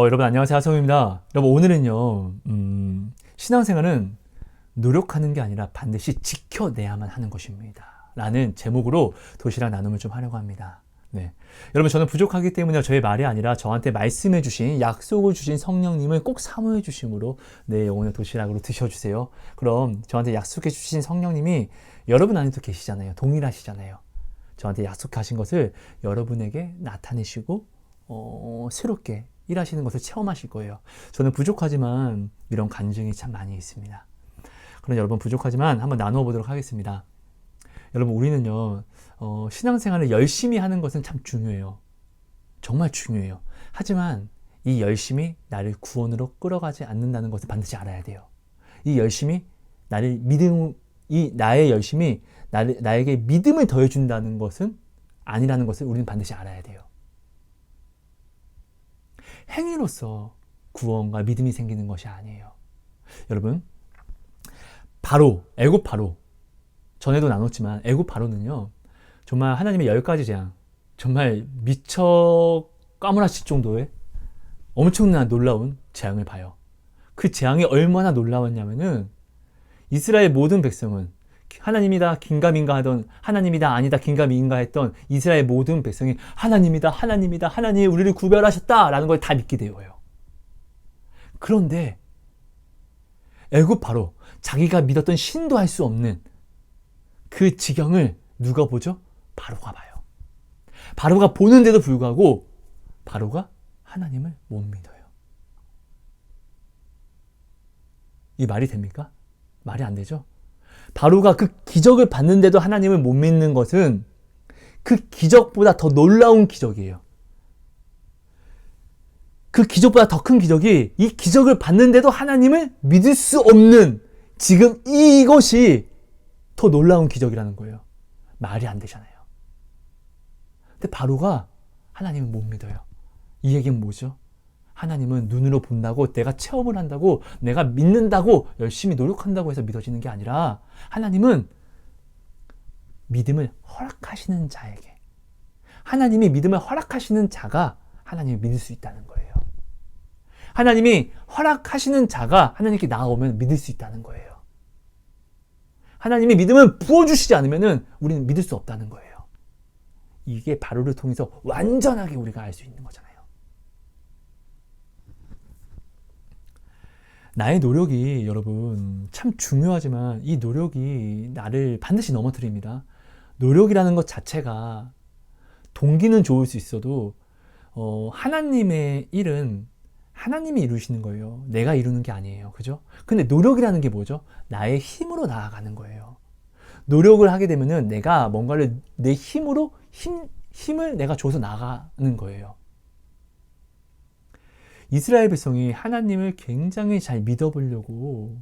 여러분 안녕하세요. 하성입니다. 여러분 오늘은요, 신앙생활은 노력하는 게 아니라 반드시 지켜내야만 하는 것입니다. 라는 제목으로 도시락 나눔을 좀 하려고 합니다. 네. 여러분 저는 부족하기 때문에 저의 말이 아니라 저한테 말씀해 주신, 약속을 주신 성령님을 꼭 사모해 주심으로 내 영혼의 도시락으로 드셔주세요. 그럼 저한테 약속해 주신 성령님이 여러분 안에도 계시잖아요. 동일하시잖아요. 저한테 약속하신 것을 여러분에게 나타내시고 새롭게 일하시는 것을 체험하실 거예요. 저는 부족하지만 이런 간증이 참 많이 있습니다. 그럼 여러분 부족하지만 한번 나누어 보도록 하겠습니다. 여러분 우리는요 신앙생활을 열심히 하는 것은 참 중요해요. 정말 중요해요. 하지만 이 열심이 나를 구원으로 끌어가지 않는다는 것을 반드시 알아야 돼요. 이 열심이 나의 열심이 나에게 믿음을 더해준다는 것은 아니라는 것을 우리는 반드시 알아야 돼요. 행위로서 구원과 믿음이 생기는 것이 아니에요. 여러분, 애굽 바로, 전에도 나눴지만 애굽 바로는요 정말 하나님의 10가지 재앙, 정말 미처 까무라칠 정도의 엄청난 놀라운 재앙을 봐요. 그 재앙이 얼마나 놀라웠냐면은 이스라엘 모든 백성은 하나님이다 긴가민가 하던, 하나님이다 아니다 긴가민가 했던 이스라엘 모든 백성이 하나님이다 하나님이다 하나님이 우리를 구별하셨다 라는 걸 다 믿게 되어요. 그런데 애굽 바로 자기가 믿었던 신도 할 수 없는 그 지경을 누가 보죠? 바로가 봐요. 바로가 보는데도 불구하고 바로가 하나님을 못 믿어요. 이 말이 됩니까? 말이 안 되죠? 바로가 그 기적을 봤는데도 하나님을 못 믿는 것은 그 기적보다 더 놀라운 기적이에요. 그 기적보다 더 큰 기적이, 이 기적을 봤는데도 하나님을 믿을 수 없는 지금 이것이 더 놀라운 기적이라는 거예요. 말이 안 되잖아요. 근데 바로가 하나님을 못 믿어요. 이 얘기는 뭐죠? 하나님은 눈으로 본다고, 내가 체험을 한다고, 내가 믿는다고, 열심히 노력한다고 해서 믿어지는 게 아니라 하나님은 믿음을 허락하시는 자에게, 하나님이 믿음을 허락하시는 자가 하나님을 믿을 수 있다는 거예요. 하나님이 허락하시는 자가 하나님께 나아오면 믿을 수 있다는 거예요. 하나님이 믿음을 부어주시지 않으면 우리는 믿을 수 없다는 거예요. 이게 바로를 통해서 완전하게 우리가 알 수 있는 거잖아요. 나의 노력이 여러분 참 중요하지만 이 노력이 나를 반드시 넘어뜨립니다. 노력이라는 것 자체가 동기는 좋을 수 있어도 하나님의 일은 하나님이 이루시는 거예요. 내가 이루는 게 아니에요. 그죠? 근데 노력이라는 게 뭐죠? 나의 힘으로 나아가는 거예요. 노력을 하게 되면은 내가 뭔가를 내 힘으로 힘을 내가 줘서 나가는 거예요. 이스라엘 백성이 하나님을 굉장히 잘 믿어보려고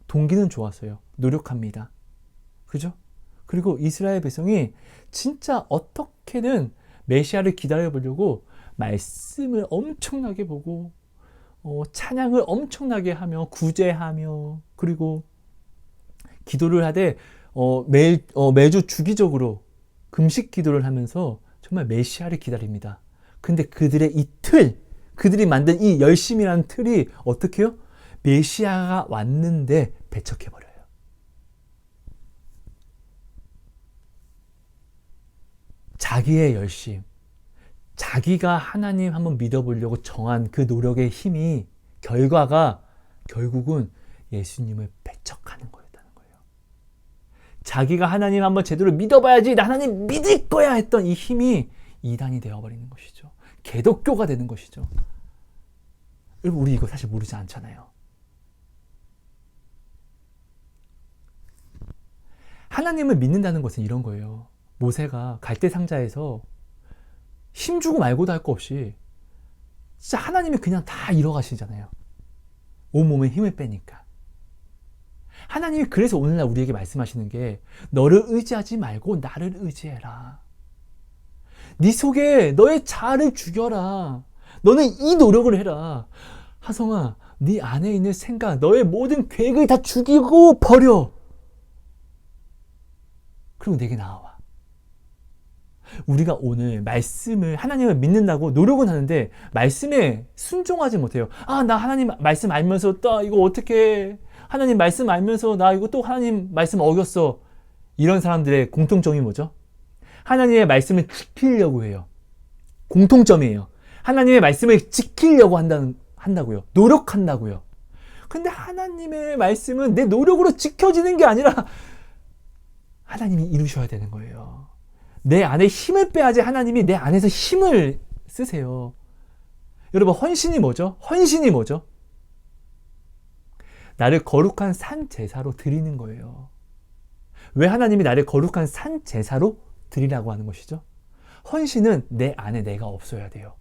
동기는 좋았어요. 노력합니다. 그죠? 그리고 이스라엘 백성이 진짜 어떻게든 메시아를 기다려보려고 말씀을 엄청나게 보고 찬양을 엄청나게 하며 구제하며 그리고 기도를 하되 매주 주기적으로 금식 기도를 하면서 정말 메시아를 기다립니다. 근데 그들의 그들이 만든 이 열심이라는 틀이 어떻게 해요? 메시아가 왔는데 배척해버려요. 자기의 열심, 자기가 하나님 한번 믿어보려고 정한 그 노력의 힘이 결과가 결국은 예수님을 배척하는 거였다는 거예요. 자기가 하나님 한번 제대로 믿어봐야지, 나 하나님 믿을 거야 했던 이 힘이 이단이 되어버리는 것이죠. 개독교가 되는 것이죠. 우리 이거 사실 모르지 않잖아요. 하나님을 믿는다는 것은 이런 거예요. 모세가 갈대 상자에서 힘주고 말고도 할 거 없이 진짜 하나님이 그냥 다 이뤄가시잖아요. 온몸에 힘을 빼니까. 하나님이 그래서 오늘날 우리에게 말씀하시는 게 너를 의지하지 말고 나를 의지해라. 네 속에 너의 자아를 죽여라. 너는 이 노력을 해라. 하성아, 네 안에 있는 생각, 너의 모든 계획을 다 죽이고 버려. 그리고 내게 나와. 우리가 오늘 말씀을, 하나님을 믿는다고 노력은 하는데 말씀에 순종하지 못해요. 아, 나 하나님 말씀 알면서 또 이거 어떻게, 하나님 말씀 알면서 나 이거 또 하나님 말씀 어겼어. 이런 사람들의 공통점이 뭐죠? 하나님의 말씀을 지키려고 해요. 공통점이에요. 하나님의 말씀을 지키려고 한다고요. 노력한다고요. 근데 하나님의 말씀은 내 노력으로 지켜지는 게 아니라 하나님이 이루셔야 되는 거예요. 내 안에 힘을 빼야지 하나님이 내 안에서 힘을 쓰세요. 여러분, 헌신이 뭐죠? 헌신이 뭐죠? 나를 거룩한 산 제사로 드리는 거예요. 왜 하나님이 나를 거룩한 산 제사로 드리라고 하는 것이죠? 헌신은 내 안에 내가 없어야 돼요.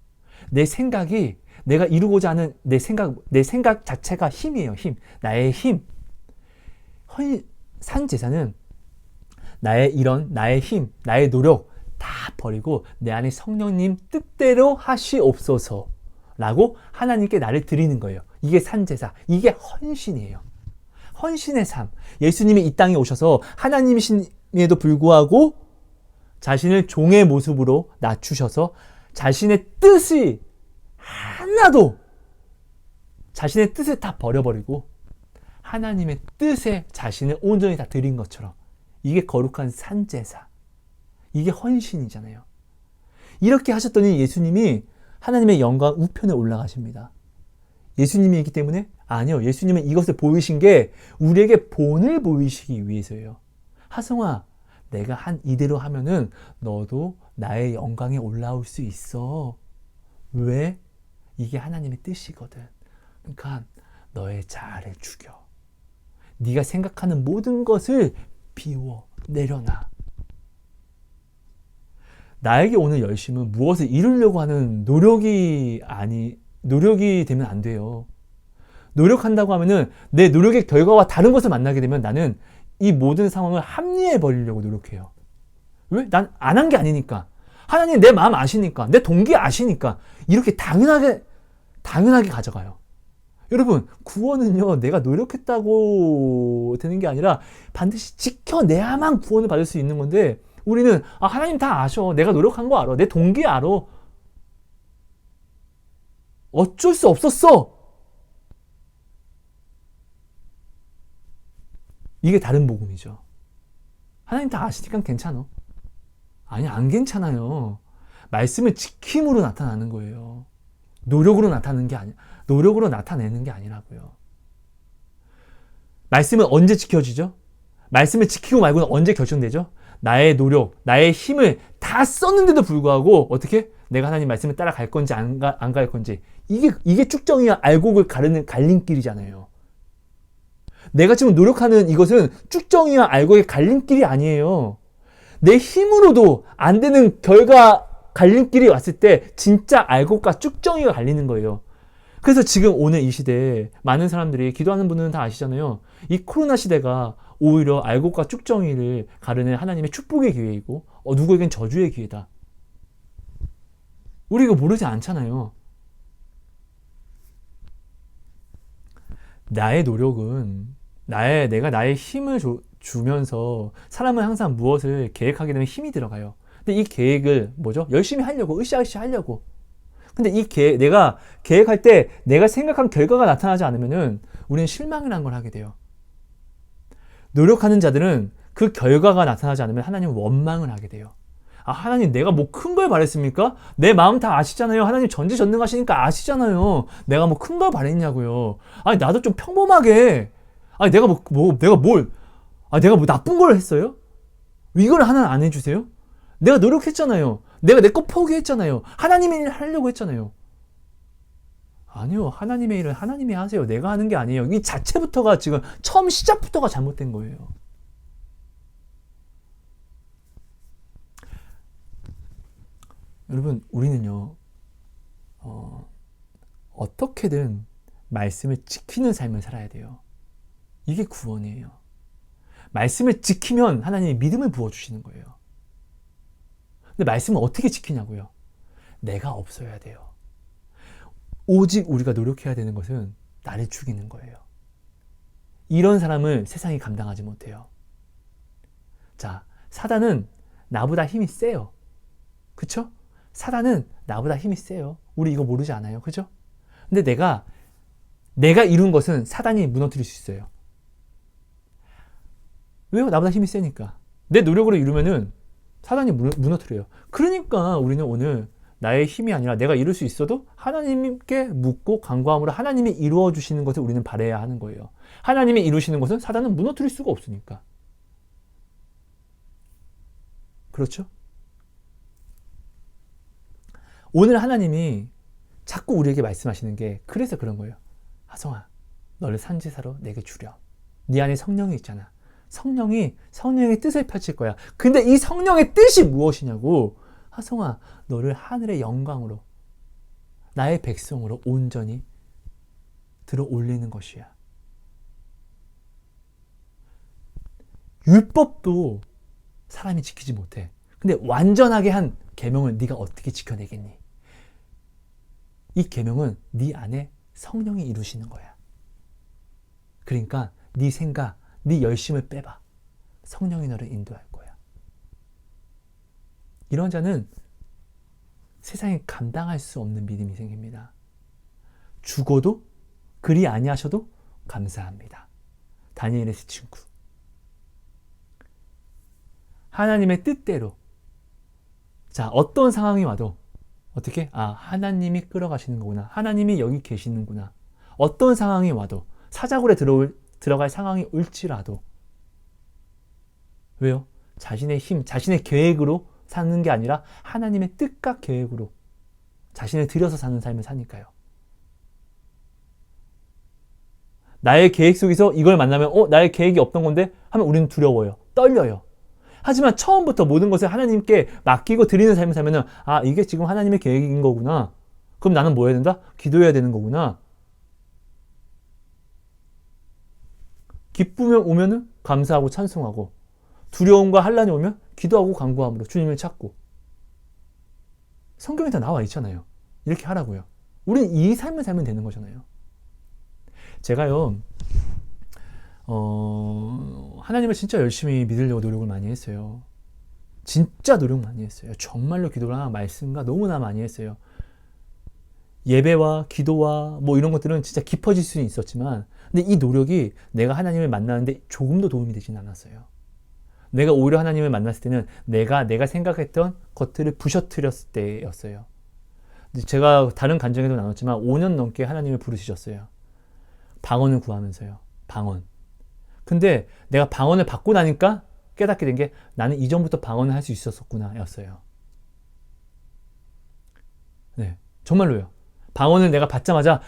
내 생각이, 내가 이루고자 하는 내 생각 자체가 힘이에요. 힘. 나의 힘. 산 제사는 나의 힘, 나의 노력 다 버리고 내 안에 성령님 뜻대로 하시옵소서 라고 하나님께 나를 드리는 거예요. 이게 산제사, 이게 헌신이에요. 헌신의 삶. 예수님이 이 땅에 오셔서 하나님이심에도 불구하고 자신을 종의 모습으로 낮추셔서 자신의 뜻이 하나도, 자신의 뜻을 다 버려버리고 하나님의 뜻에 자신을 온전히 다 드린 것처럼, 이게 거룩한 산제사, 이게 헌신이잖아요. 이렇게 하셨더니 예수님이 하나님의 영광 우편에 올라가십니다. 예수님이기 때문에? 아니요. 예수님은 이것을 보이신 게 우리에게 본을 보이시기 위해서예요. 하성아, 내가 이대로 하면은 너도 나의 영광에 올라올 수 있어. 왜? 이게 하나님의 뜻이거든. 그러니까 너의 자아를 죽여. 네가 생각하는 모든 것을 비워, 내려놔. 나에게 오는 열심은 무엇을 이루려고 하는 노력이 되면 안 돼요. 노력한다고 하면은 내 노력의 결과와 다른 것을 만나게 되면 나는 이 모든 상황을 합리해 버리려고 노력해요. 왜? 난 안 한 게 아니니까. 하나님 내 마음 아시니까, 내 동기 아시니까 이렇게 당연하게 가져가요. 여러분, 구원은요, 내가 노력했다고 되는 게 아니라 반드시 지켜내야만 구원을 받을 수 있는 건데, 우리는 하나님 다 아셔. 내가 노력한 거 알아. 내 동기 알아. 어쩔 수 없었어. 이게 다른 복음이죠. 하나님 다 아시니까 괜찮아. 아니, 안 괜찮아요. 말씀을 지킴으로 나타나는 거예요. 노력으로 나타내는 게 아니라고요. 말씀은 언제 지켜지죠? 말씀을 지키고 말고는 언제 결정되죠? 나의 노력, 나의 힘을 다 썼는데도 불구하고 어떻게? 내가 하나님 말씀을 따라갈 건지 안 갈 건지. 이게 쭉정이와 알곡을 가르는 갈림길이잖아요. 내가 지금 노력하는 이것은 쭉정이와 알곡의 갈림길이 아니에요. 내 힘으로도 안 되는 갈림길이 왔을 때 진짜 알곡과 쭉정이가 갈리는 거예요. 그래서 지금 오늘 이 시대에 많은 사람들이, 기도하는 분들은 다 아시잖아요. 이 코로나 시대가 오히려 알곡과 쭉정이를 가르는 하나님의 축복의 기회이고 누구에겐 저주의 기회다. 우리 이거 모르지 않잖아요. 나의 노력은 내가 나의 힘을 주면서 사람은 항상 무엇을 계획하게 되면 힘이 들어가요. 근데 이 계획을 뭐죠? 열심히 하려고, 으쌰으쌰 하려고. 근데 내가 계획할 때 내가 생각한 결과가 나타나지 않으면은 우리는 실망이라는 걸 하게 돼요. 노력하는 자들은 그 결과가 나타나지 않으면 하나님은 원망을 하게 돼요. 하나님 내가 뭐 큰 걸 바랬습니까? 내 마음 다 아시잖아요. 하나님 전지전능하시니까 아시잖아요. 내가 뭐 큰 걸 바랬냐고요. 아니, 나도 좀 평범하게. 아니, 내가 내가 뭐 나쁜 걸 했어요? 이걸 하나는 안 해주세요? 내가 노력했잖아요. 내가 내 거 포기했잖아요. 하나님의 일을 하려고 했잖아요. 아니요. 하나님의 일은 하나님이 하세요. 내가 하는 게 아니에요. 이 자체부터가 지금 처음 시작부터가 잘못된 거예요. 여러분, 우리는요, 어떻게든 말씀을 지키는 삶을 살아야 돼요. 이게 구원이에요. 말씀을 지키면 하나님이 믿음을 부어주시는 거예요. 근데 말씀은 어떻게 지키냐고요? 내가 없어야 돼요. 오직 우리가 노력해야 되는 것은 나를 죽이는 거예요. 이런 사람을 세상이 감당하지 못해요. 자, 사단은 나보다 힘이 세요. 그쵸? 사단은 나보다 힘이 세요. 우리 이거 모르지 않아요. 그죠? 근데 내가 이룬 것은 사단이 무너뜨릴 수 있어요. 왜요? 나보다 힘이 세니까. 내 노력으로 이루면은 사단이 무너뜨려요. 그러니까 우리는 오늘 나의 힘이 아니라 내가 이룰 수 있어도 하나님께 묻고 간구함으로 하나님이 이루어 주시는 것을 우리는 바라야 하는 거예요. 하나님이 이루시는 것은 사단은 무너뜨릴 수가 없으니까. 그렇죠? 오늘 하나님이 자꾸 우리에게 말씀하시는 게 그래서 그런 거예요. 하성아, 너를 산지사로 내게 주렴. 네 안에 성령이 있잖아. 성령의 뜻을 펼칠 거야. 근데 이 성령의 뜻이 무엇이냐고. 하성아, 너를 하늘의 영광으로, 나의 백성으로 온전히 들어 올리는 것이야. 율법도 사람이 지키지 못해. 근데 완전하게 한 계명을 네가 어떻게 지켜내겠니? 이 계명은 네 안에 성령이 이루시는 거야. 그러니까 네 생각, 네 열심을 빼봐. 성령이 너를 인도할 거야. 이런 자는 세상에 감당할 수 없는 믿음이 생깁니다. 죽어도 그리 아니하셔도 감사합니다. 다니엘의 세 친구. 하나님의 뜻대로, 자, 어떤 상황이 와도 어떻게? 하나님이 끌어가시는 거구나. 하나님이 여기 계시는구나. 어떤 상황이 와도, 사자굴에 들어갈 상황이 올지라도. 왜요? 자신의 힘, 자신의 계획으로 사는 게 아니라 하나님의 뜻과 계획으로 자신을 들여서 사는 삶을 사니까요. 나의 계획 속에서 이걸 만나면 나의 계획이 없던 건데 하면 우리는 두려워요. 떨려요. 하지만 처음부터 모든 것을 하나님께 맡기고 드리는 삶을 살면은 이게 지금 하나님의 계획인 거구나. 그럼 나는 뭐 해야 된다? 기도해야 되는 거구나. 기쁨이 오면은 감사하고 찬송하고, 두려움과 환란이 오면 기도하고 간구함으로 주님을 찾고. 성경에 다 나와 있잖아요. 이렇게 하라고요. 우리는 이 삶을 살면 되는 거잖아요. 제가요, 하나님을 진짜 열심히 믿으려고 노력을 많이 했어요. 진짜 노력 많이 했어요. 정말로 기도랑 말씀과 너무나 많이 했어요. 예배와 기도와 뭐 이런 것들은 진짜 깊어질 수는 있었지만, 근데 이 노력이 내가 하나님을 만나는데 조금도 도움이 되진 않았어요. 내가 오히려 하나님을 만났을 때는 내가 생각했던 것들을 부셔뜨렸을 때였어요. 제가 다른 간증에도 나눴지만 5년 넘게 하나님을 부르시셨어요. 방언을 구하면서요. 방언. 근데 내가 방언을 받고 나니까 깨닫게 된 게 나는 이전부터 방언을 할 수 있었구나 였어요. 네, 정말로요. 방언을 내가 받자마자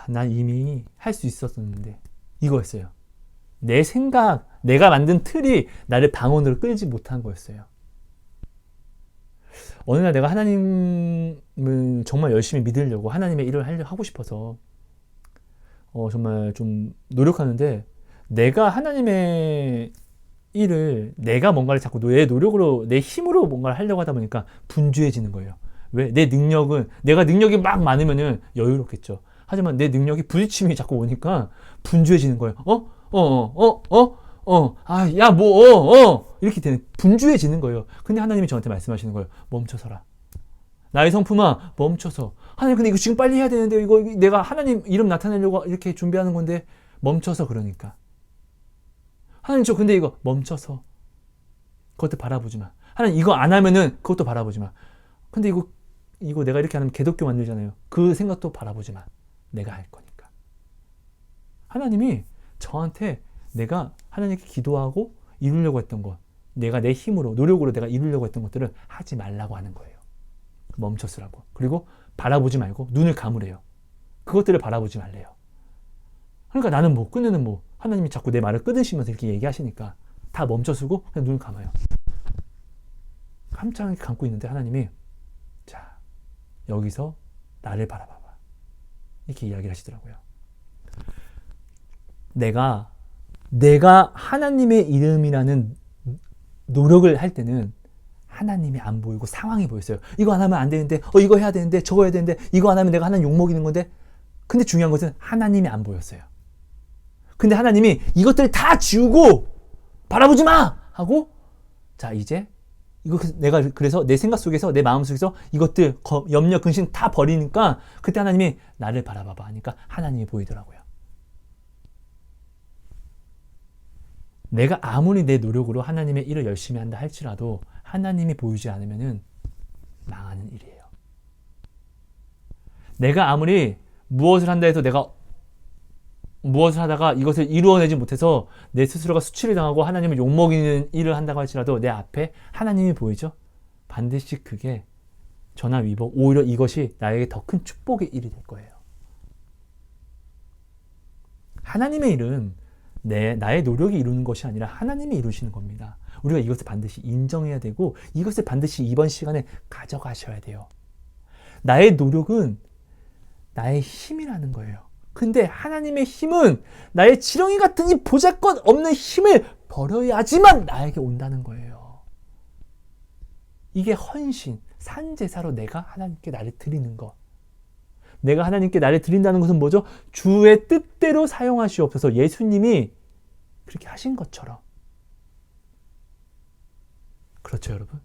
난 이미 할 수 있었는데 이거였어요. 내 생각, 내가 만든 틀이 나를 방언으로 끌지 못한 거였어요. 어느 날 내가 하나님을 정말 열심히 믿으려고 하나님의 일을 하고 싶어서 정말 좀 노력하는데, 내가 하나님의 일을 내가 뭔가를 자꾸 내 노력으로, 내 힘으로 뭔가를 하려고 하다 보니까 분주해지는 거예요. 왜? 내가 능력이 막 많으면은 여유롭겠죠. 하지만 내 능력이 부딪힘이 자꾸 오니까 분주해지는 거예요. 이렇게 되는, 분주해지는 거예요. 근데 하나님이 저한테 말씀하시는 거예요. 멈춰서라. 나의 성품아, 멈춰서. 하나님, 근데 이거 지금 빨리 해야 되는데, 이거 내가 하나님 이름 나타내려고 이렇게 준비하는 건데, 멈춰서. 그러니까. 하나님, 근데 이거 멈춰서. 그것도 바라보지 마. 하나님, 이거 안 하면은 그것도 바라보지 마. 근데 이거 내가 이렇게 하면 개독교 만들잖아요. 그 생각도 바라보지 마. 내가 할 거니까. 하나님이 저한테 내가 하나님께 기도하고 이루려고 했던 것, 내가 내 힘으로, 노력으로 내가 이루려고 했던 것들을 하지 말라고 하는 거예요. 멈춰서라고. 그리고 바라보지 말고 눈을 감으래요. 그것들을 바라보지 말래요. 그러니까 나는 끊는 하나님이 자꾸 내 말을 끊으시면서 이렇게 얘기하시니까 다 멈춰서고 그냥 눈을 감아요. 깜짝 감고 있는데 하나님이, 자, 여기서 나를 바라봐봐. 이렇게 이야기를 하시더라고요. 내가 하나님의 이름이라는 노력을 할 때는 하나님이 안 보이고 상황이 보였어요. 이거 안 하면 안 되는데, 이거 해야 되는데, 저거 해야 되는데, 이거 안 하면 내가 하나님 욕먹이는 건데. 근데 중요한 것은 하나님이 안 보였어요. 근데 하나님이 이것들 다 지우고 바라보지 마! 하고, 자, 이제 이거 내가 그래서 내 생각 속에서 내 마음 속에서 이것들 염려 근심 다 버리니까 그때 하나님이 나를 바라봐봐 하니까 하나님이 보이더라고요. 내가 아무리 내 노력으로 하나님의 일을 열심히 한다 할지라도 하나님이 보이지 않으면은 망하는 일이에요. 내가 아무리 무엇을 한다 해서 내가 무엇을 하다가 이것을 이루어내지 못해서 내 스스로가 수치를 당하고 하나님을 욕먹이는 일을 한다고 할지라도 내 앞에 하나님이 보이죠? 반드시 그게 전화위복, 오히려 이것이 나에게 더 큰 축복의 일이 될 거예요. 하나님의 일은 나의 노력이 이루는 것이 아니라 하나님이 이루시는 겁니다. 우리가 이것을 반드시 인정해야 되고 이것을 반드시 이번 시간에 가져가셔야 돼요. 나의 노력은 나의 힘이라는 거예요. 근데 하나님의 힘은 나의 지렁이 같은 이 보잘것 없는 힘을 버려야지만 나에게 온다는 거예요. 이게 헌신, 산제사로 내가 하나님께 나를 드리는 것. 내가 하나님께 나를 드린다는 것은 뭐죠? 주의 뜻대로 사용하시옵소서. 예수님이 그렇게 하신 것처럼. 그렇죠, 여러분?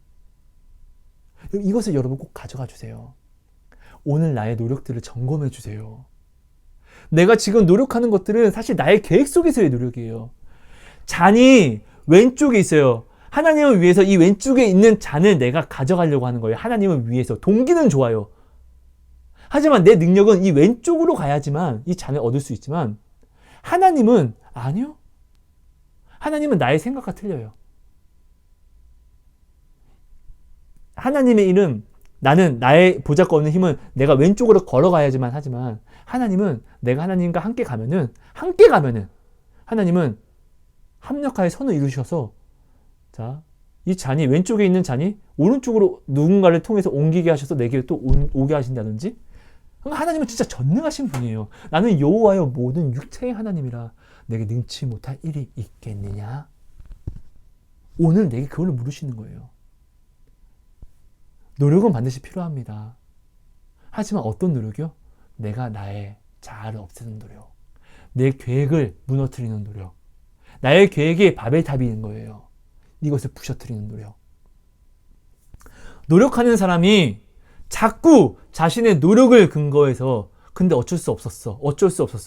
이것을 여러분 꼭 가져가 주세요. 오늘 나의 노력들을 점검해 주세요. 내가 지금 노력하는 것들은 사실 나의 계획 속에서의 노력이에요. 잔이 왼쪽에 있어요. 하나님을 위해서 이 왼쪽에 있는 잔을 내가 가져가려고 하는 거예요. 하나님을 위해서. 동기는 좋아요. 하지만 내 능력은 이 왼쪽으로 가야지만 이 잔을 얻을 수 있지만 하나님은 아니요. 하나님은 나의 생각과 틀려요. 하나님의 일은 나는 나의 보잘것없는 힘은 내가 왼쪽으로 걸어가야지만 하지만 하나님은 내가 하나님과 함께 가면은 하나님은 합력하여 선을 이루셔서 자, 이 잔이 왼쪽에 있는 잔이 오른쪽으로 누군가를 통해서 옮기게 하셔서 내게 또 오게 하신다든지 하나님은 진짜 전능하신 분이에요. 나는 여호와여 모든 육체의 하나님이라 내게 능치 못할 일이 있겠느냐? 오늘 내게 그걸 물으시는 거예요. 노력은 반드시 필요합니다. 하지만 어떤 노력이요? 내가 나의 자아를 없애는 노력. 내 계획을 무너뜨리는 노력. 나의 계획이 바벨탑인 거예요. 이것을 부셔뜨리는 노력. 노력하는 사람이 자꾸 자신의 노력을 근거해서 근데 어쩔 수 없었어.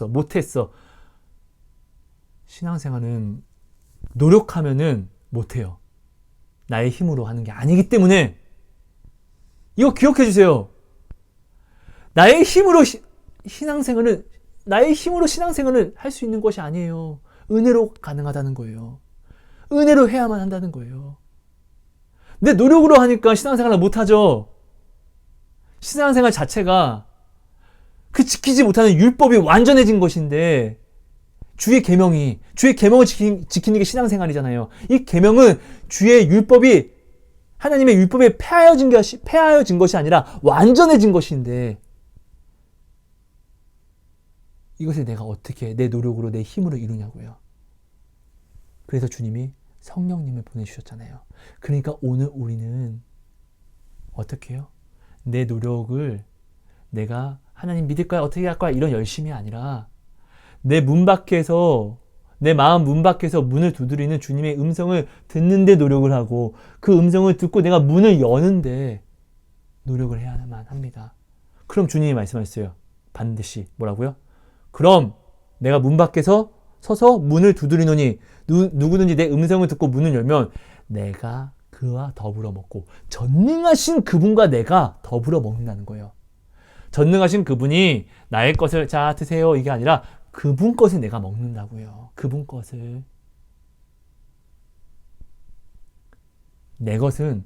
못했어. 신앙생활은 노력하면은 못해요. 나의 힘으로 하는 게 아니기 때문에 이거 기억해 주세요. 나의 힘으로 신앙생활을 할 수 있는 것이 아니에요. 은혜로 가능하다는 거예요. 은혜로 해야만 한다는 거예요. 내 노력으로 하니까 신앙생활을 못하죠. 신앙생활 자체가 그 지키지 못하는 율법이 완전해진 것인데 주의 계명을 지키는 게 신앙생활이잖아요. 이 계명은 주의 율법이 하나님의 율법에 폐하여진 것이 아니라 완전해진 것인데 이것을 내가 어떻게 내 노력으로 내 힘으로 이루냐고요. 그래서 주님이 성령님을 보내주셨잖아요. 그러니까 오늘 우리는 어떻게 해요? 내 노력을 내가 하나님 믿을 거야 어떻게 할 거야 이런 열심이 아니라 내 마음 문 밖에서 문을 두드리는 주님의 음성을 듣는데 노력을 하고 그 음성을 듣고 내가 문을 여는데 노력을 해야만 합니다. 그럼 주님이 말씀하셨어요. 반드시 뭐라고요? 그럼 내가 문 밖에서 서서 문을 두드리노니 누구든지 내 음성을 듣고 문을 열면 내가 그와 더불어 먹고 전능하신 그분과 내가 더불어 먹는다는 거예요. 전능하신 그분이 나의 것을 자 드세요 이게 아니라 그분 것을 내가 먹는다고요. 그분 것을. 내 것은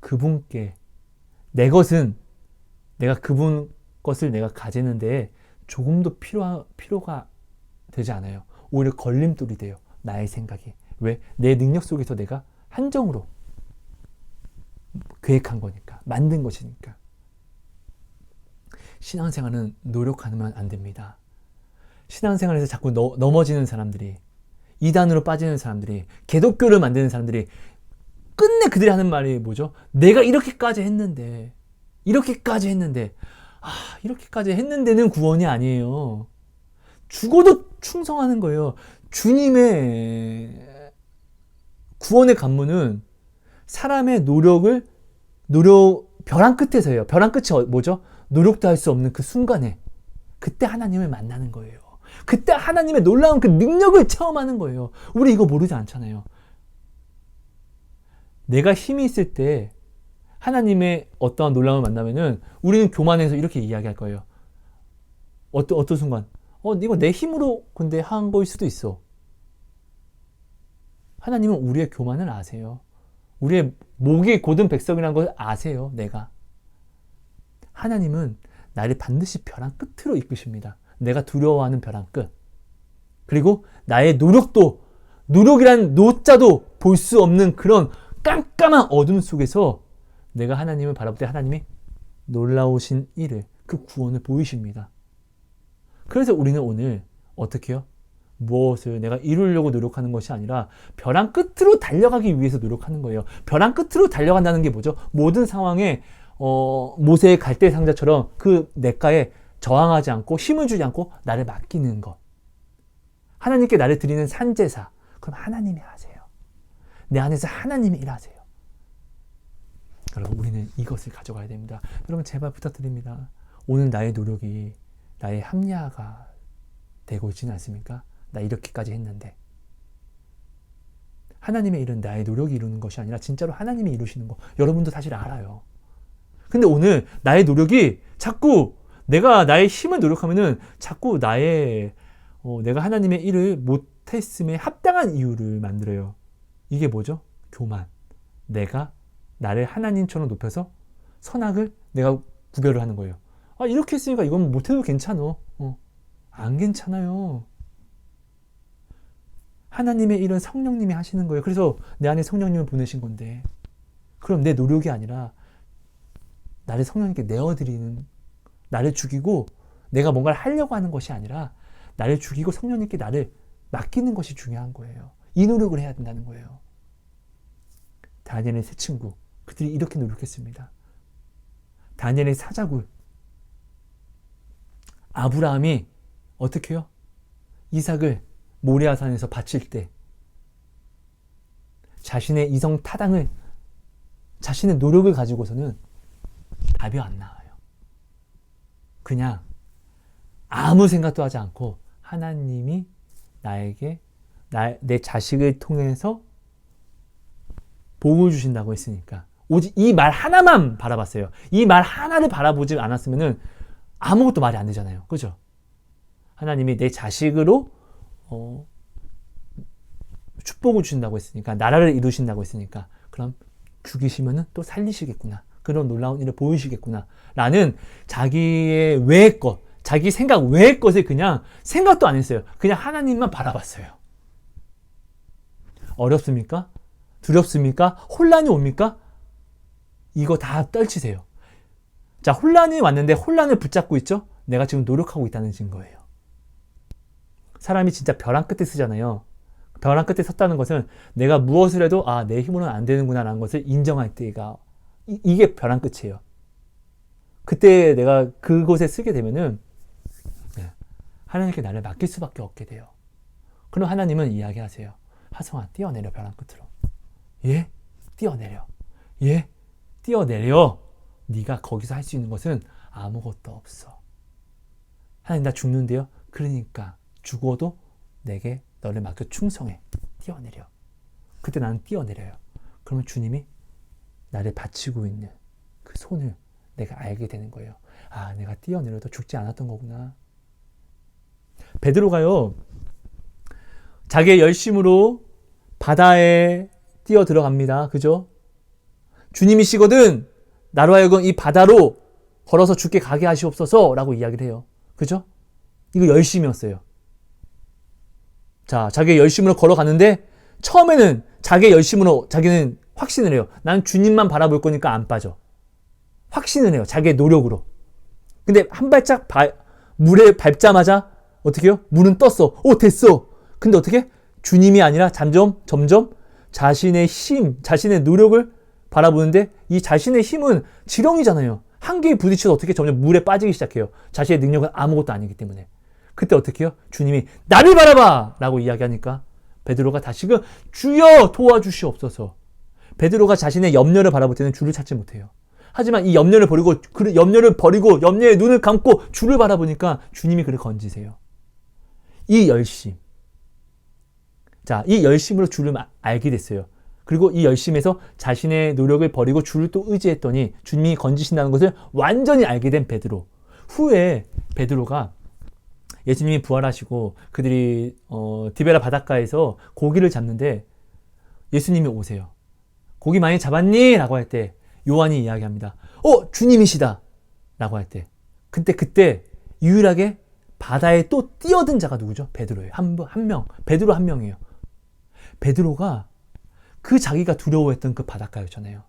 그분께 내 것은 내가 그분 것을 내가 가지는데 조금도 필요가 되지 않아요. 오히려 걸림돌이 돼요. 나의 생각이. 왜? 내 능력 속에서 내가 한정으로 계획한 거니까. 만든 것이니까. 신앙생활은 노력하면 안 됩니다. 신앙생활에서 자꾸 넘어지는 사람들이, 이단으로 빠지는 사람들이, 개독교를 만드는 사람들이 끝내 그들이 하는 말이 뭐죠? 내가 이렇게까지 했는데 이렇게까지 했는데는 구원이 아니에요. 죽어도 충성하는 거예요. 주님의 구원의 관문은 사람의 벼랑 끝에서예요. 벼랑 끝이 뭐죠? 노력도 할 수 없는 그 순간에 그때 하나님을 만나는 거예요. 그때 하나님의 놀라운 그 능력을 체험하는 거예요. 우리 이거 모르지 않잖아요. 내가 힘이 있을 때 하나님의 어떠한 놀라움을 만나면은 우리는 교만해서 이렇게 이야기할 거예요. 어떤 순간? 이거 내 힘으로 근데 한 거일 수도 있어. 하나님은 우리의 교만을 아세요. 우리의 목이 곧은 백성이라는 걸 아세요. 내가. 하나님은 나를 반드시 벼랑 끝으로 이끄십니다. 내가 두려워하는 벼랑 끝. 그리고 나의 노력이란 노자도 볼 수 없는 그런 깜깜한 어둠 속에서 내가 하나님을 바라볼 때 하나님이 놀라우신 일을, 그 구원을 보이십니다. 그래서 우리는 오늘 어떻게 해요? 무엇을 내가 이루려고 노력하는 것이 아니라 벼랑 끝으로 달려가기 위해서 노력하는 거예요. 벼랑 끝으로 달려간다는 게 뭐죠? 모든 상황에 모세의 갈대 상자처럼 그 냇가에 저항하지 않고 힘을 주지 않고 나를 맡기는 것. 하나님께 나를 드리는 산제사. 그럼 하나님이 하세요. 내 안에서 하나님이 일하세요. 여러분, 우리는 이것을 가져가야 됩니다. 여러분, 제발 부탁드립니다. 오늘 나의 노력이 나의 합리화가 되고 있지는 않습니까? 나 이렇게까지 했는데. 하나님의 일은 나의 노력이 이루는 것이 아니라 진짜로 하나님이 이루시는 거. 여러분도 사실 알아요. 근데 오늘 나의 노력이 자꾸 내가 나의 힘을 노력하면은 자꾸 내가 하나님의 일을 못했음에 합당한 이유를 만들어요. 이게 뭐죠? 교만. 내가 나를 하나님처럼 높여서 선악을 내가 구별을 하는 거예요. 이렇게 했으니까 이건 못해도 괜찮아. 안 괜찮아요. 하나님의 일은 성령님이 하시는 거예요. 그래서 내 안에 성령님을 보내신 건데, 그럼 내 노력이 아니라 나를 성령님께 내어드리는, 나를 죽이고 내가 뭔가를 하려고 하는 것이 아니라 나를 죽이고 성령님께 나를 맡기는 것이 중요한 거예요. 이 노력을 해야 된다는 거예요. 다니엘의 세 친구, 그들이 이렇게 노력했습니다. 다니엘의 사자굴, 아브라함이 어떻게 해요? 이삭을 모리아산에서 바칠 때 자신의 이성 타당을, 자신의 노력을 가지고서는 답이 안 나와요. 그냥 아무 생각도 하지 않고 하나님이 나에게 내 자식을 통해서 복을 주신다고 했으니까 오직 이 말 하나만 바라봤어요. 이 말 하나를 바라보지 않았으면 아무것도 말이 안 되잖아요. 그죠? 하나님이 내 자식으로 축복을 주신다고 했으니까, 나라를 이루신다고 했으니까, 그럼 죽이시면은 또 살리시겠구나. 그런 놀라운 일을 보이시겠구나. 라는 자기의 외의 것, 자기 생각 외의 것을 그냥 생각도 안 했어요. 그냥 하나님만 바라봤어요. 어렵습니까? 두렵습니까? 혼란이 옵니까? 이거 다 떨치세요. 자, 혼란이 왔는데 혼란을 붙잡고 있죠? 내가 지금 노력하고 있다는 증거예요. 사람이 진짜 벼랑 끝에 쓰잖아요. 벼랑 끝에 섰다는 것은 내가 무엇을 해도 내 힘으로는 안 되는구나 라는 것을 인정할 때가, 이게 벼랑 끝이에요. 그때 내가 그곳에 쓰게 되면은 하나님께 나를 맡길 수밖에 없게 돼요. 그럼 하나님은 이야기하세요. 하성아, 뛰어내려, 벼랑 끝으로. 예? 뛰어내려. 예? 뛰어내려. 네가 거기서 할 수 있는 것은 아무것도 없어. 하나님, 나 죽는데요? 그러니까 죽어도 내게 너를 맡겨 충성해. 뛰어내려. 그때 나는 뛰어내려요. 그러면 주님이 나를 바치고 있는 그 손을 내가 알게 되는 거예요. 내가 뛰어내려도 죽지 않았던 거구나. 베드로가요, 자기의 열심으로 바다에 뛰어 들어갑니다. 그죠? 주님이시거든 나로 하여금 이 바다로 걸어서 죽게 가게 하시옵소서 라고 이야기를 해요. 그죠? 이거 열심이었어요. 자, 자기의 열심으로 걸어가는데 처음에는 자기의 열심으로 자기는 확신을 해요. 난 주님만 바라볼 거니까 안 빠져. 확신을 해요. 자기의 노력으로. 근데 한 발짝 물에 밟자마자 어떻게 해요? 물은 떴어. 됐어. 근데 어떻게? 주님이 아니라 점점 자신의 힘, 자신의 노력을 바라보는데 이 자신의 힘은 지렁이잖아요. 한계에 부딪혀서 어떻게 점점 물에 빠지기 시작해요. 자신의 능력은 아무것도 아니기 때문에. 그때 어떻게 해요? 주님이 나를 바라봐! 라고 이야기하니까 베드로가 다시금 주여 도와주시옵소서. 베드로가 자신의 염려를 바라볼 때는 주를 찾지 못해요. 하지만 이 염려를 버리고 염려의 눈을 감고 주를 바라보니까 주님이 그를 건지세요. 이 열심. 자, 이 열심으로 주를 알게 됐어요. 그리고 이 열심에서 자신의 노력을 버리고 주를 또 의지했더니 주님이 건지신다는 것을 완전히 알게 된 베드로. 후에 베드로가 예수님이 부활하시고 그들이 디베라 바닷가에서 고기를 잡는데 예수님이 오세요. 고기 많이 잡았니? 라고 할 때 요한이 이야기합니다. 주님이시다! 라고 할 때 그때 유일하게 바다에 또 뛰어든 자가 누구죠? 베드로예요. 한 명. 베드로 한 명이에요. 베드로가 그 자기가 두려워했던 그 바닷가였잖아요.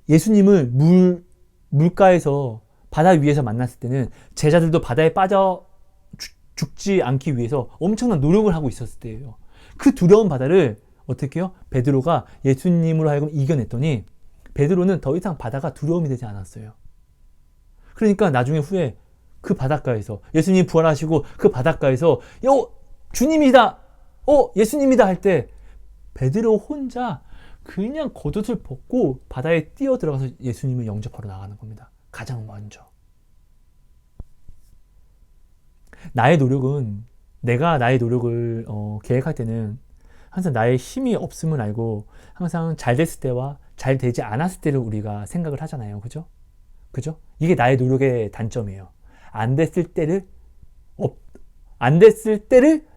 예수님을 물가에서 바다 위에서 만났을 때는 제자들도 바다에 빠져 죽지 않기 위해서 엄청난 노력을 하고 있었을 때예요. 그 두려운 바다를 어떻게 해요? 베드로가 예수님으로 하여금 이겨냈더니 베드로는 더 이상 바다가 두려움이 되지 않았어요. 그러니까 나중에 후에 그 바닷가에서 예수님이 부활하시고 그 바닷가에서 주님이다! 예수님이다! 할 때 베드로 혼자 그냥 겉옷을 벗고 바다에 뛰어 들어가서 예수님을 영접하러 나가는 겁니다. 가장 먼저. 나의 노력은 내가 나의 노력을 계획할 때는 항상 나의 힘이 없음을 알고 항상 잘 됐을 때와 잘 되지 않았을 때를 우리가 생각을 하잖아요. 그죠? 그죠? 이게 나의 노력의 단점이에요. 안 됐을 때를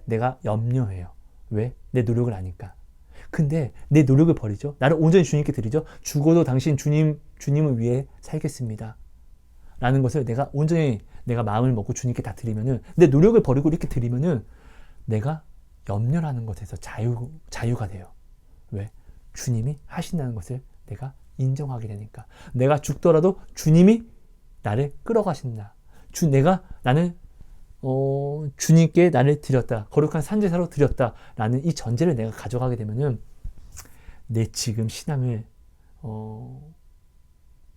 내가 염려해요. 왜? 내 노력을 아니까. 근데 내 노력을 버리죠. 나를 온전히 주님께 드리죠. 죽어도 당신 주님을 위해 살겠습니다. 라는 것을 내가 온전히 내가 마음을 먹고 주님께 다 드리면은 내 노력을 버리고 이렇게 드리면은 내가 염려라는 것에서 자유가 돼요. 왜? 주님이 하신다는 것을 내가 인정하게 되니까. 내가 죽더라도 주님이 나를 끌어가신다. 나는 주님께 나를 드렸다. 거룩한 산제사로 드렸다. 라는 이 전제를 내가 가져가게 되면은 내 지금 신앙을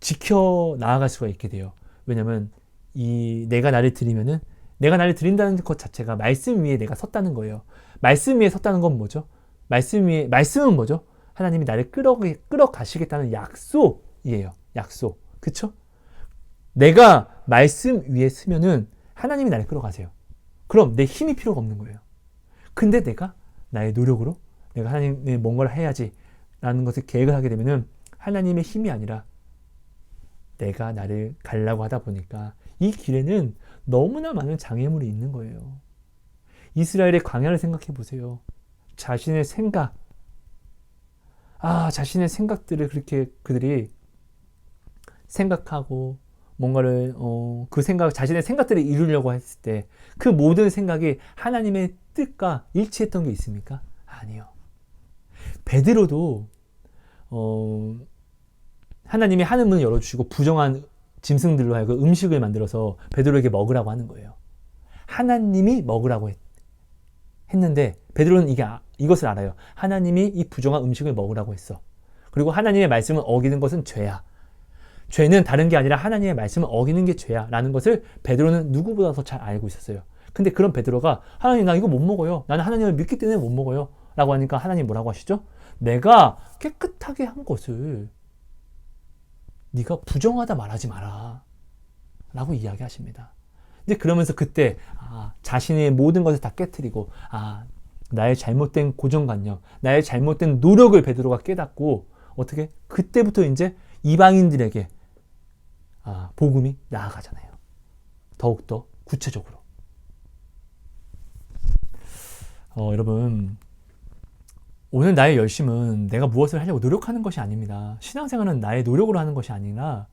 지켜 나아갈 수가 있게 돼요. 왜냐면 내가 나를 드리면은 내가 나를 드린다는 것 자체가 말씀 위에 내가 섰다는 거예요. 말씀 위에 섰다는 건 뭐죠? 말씀은 뭐죠? 하나님이 나를 끌어가시겠다는 약속이에요. 약속. 그쵸? 내가 말씀 위에 서면은 하나님이 나를 끌어가세요. 그럼 내 힘이 필요가 없는 거예요. 근데 내가 나의 노력으로 내가 하나님의 뭔가를 해야지 라는 것을 계획을 하게 되면은 하나님의 힘이 아니라 내가 나를 가려고 하다 보니까 이 길에는 너무나 많은 장애물이 있는 거예요. 이스라엘의 광야를 생각해 보세요. 자신의 생각들을 그렇게 그들이 생각하고 뭔가를 자신의 생각들을 이루려고 했을 때 그 모든 생각이 하나님의 뜻과 일치했던 게 있습니까? 아니요. 베드로도 하나님이 하늘문을 열어주시고 부정한 짐승들로 하여금 음식을 만들어서 베드로에게 먹으라고 하는 거예요. 하나님이 먹으라고 했는데 베드로는 이것을 알아요. 하나님이 이 부정한 음식을 먹으라고 했어. 그리고 하나님의 말씀을 어기는 것은 죄야. 죄는 다른 게 아니라 하나님의 말씀을 어기는 게 죄야 라는 것을 베드로는 누구보다 더 잘 알고 있었어요. 근데 그런 베드로가 하나님 나 이거 못 먹어요. 나는 하나님을 믿기 때문에 못 먹어요. 라고 하니까 하나님 뭐라고 하시죠? 내가 깨끗하게 한 것을 네가 부정하다 말하지 마라 라고 이야기하십니다. 근데 그러면서 그때 자신의 모든 것을 다 깨트리고 나의 잘못된 고정관념, 나의 잘못된 노력을 베드로가 깨닫고 어떻게 그때부터 이제 이방인들에게 복음이 나아가잖아요. 더욱더 구체적으로. 여러분 오늘 나의 열심은 내가 무엇을 하려고 노력하는 것이 아닙니다. 신앙생활은 나의 노력으로 하는 것이 아니라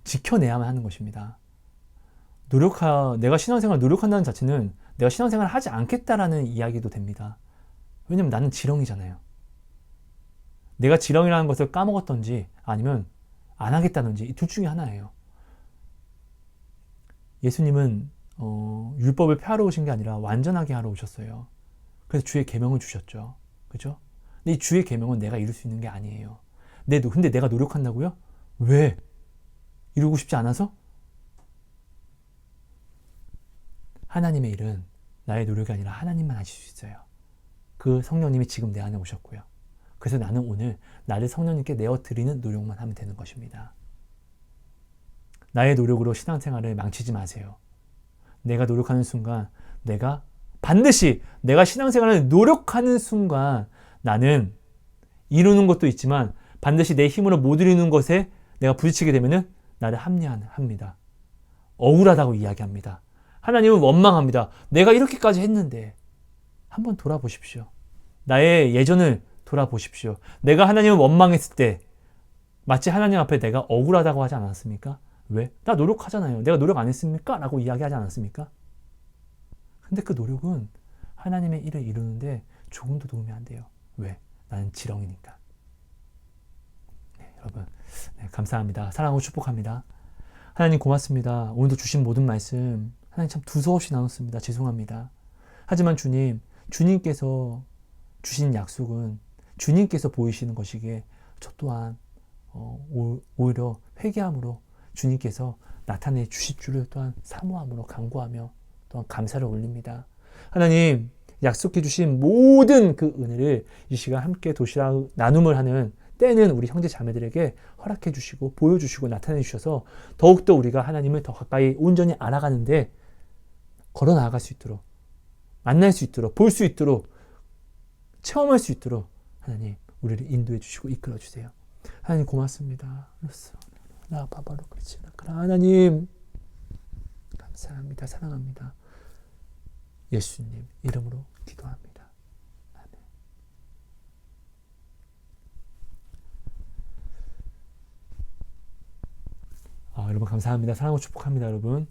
지켜내야만 하는 것입니다. 내가 신앙생활을 노력한다는 자체는 내가 신앙생활을 하지 않겠다라는 이야기도 됩니다. 왜냐면 나는 지렁이잖아요. 내가 지렁이라는 것을 까먹었던지 아니면 안 하겠다든지 이 둘 중에 하나예요. 예수님은 율법을 폐하러 오신 게 아니라 완전하게 하러 오셨어요. 그래서 주의 계명을 주셨죠. 그죠? 근데 이 주의 계명은 내가 이룰 수 있는 게 아니에요. 근데 내가 노력한다고요? 왜? 이루고 싶지 않아서? 하나님의 일은 나의 노력이 아니라 하나님만 하실 수 있어요. 그 성령님이 지금 내 안에 오셨고요. 그래서 나는 오늘 나를 성령님께 내어드리는 노력만 하면 되는 것입니다. 나의 노력으로 신앙생활을 망치지 마세요. 내가 노력하는 순간, 내가 반드시 내가 신앙생활을 노력하는 순간 나는 이루는 것도 있지만 반드시 내 힘으로 못 이루는 것에 내가 부딪히게 되면은 나를 합리화합니다. 억울하다고 이야기합니다. 하나님은 원망합니다. 내가 이렇게까지 했는데 한번 돌아보십시오. 나의 예전을 돌아보십시오. 내가 하나님을 원망했을 때 마치 하나님 앞에 내가 억울하다고 하지 않았습니까? 왜? 나 노력하잖아요. 내가 노력 안 했습니까? 라고 이야기하지 않았습니까? 근데 그 노력은 하나님의 일을 이루는데 조금도 도움이 안 돼요. 왜? 나는 지렁이니까. 네, 여러분 감사합니다. 사랑하고 축복합니다. 하나님 고맙습니다. 오늘도 주신 모든 말씀 하나님 참 두서없이 나눴습니다. 죄송합니다. 하지만 주님께서 주신 약속은 주님께서 보이시는 것이기에 저 또한 오히려 회개함으로 주님께서 나타내 주실 줄을 또한 사모함으로 간구하며 또한 감사를 올립니다. 하나님 약속해 주신 모든 그 은혜를 이 시간 함께 도시락 나눔을 하는 때는 우리 형제 자매들에게 허락해 주시고 보여주시고 나타내 주셔서 더욱더 우리가 하나님을 더 가까이 온전히 알아가는데 걸어 나아갈 수 있도록 만날 수 있도록 볼 수 있도록 체험할 수 있도록 하나님 우리를 인도해 주시고 이끌어 주세요. 하나님 고맙습니다. 하나님 감사합니다. 사랑합니다. 예수님 이름으로 기도합니다. 아멘. 여러분 감사합니다. 사랑하고 축복합니다. 여러분.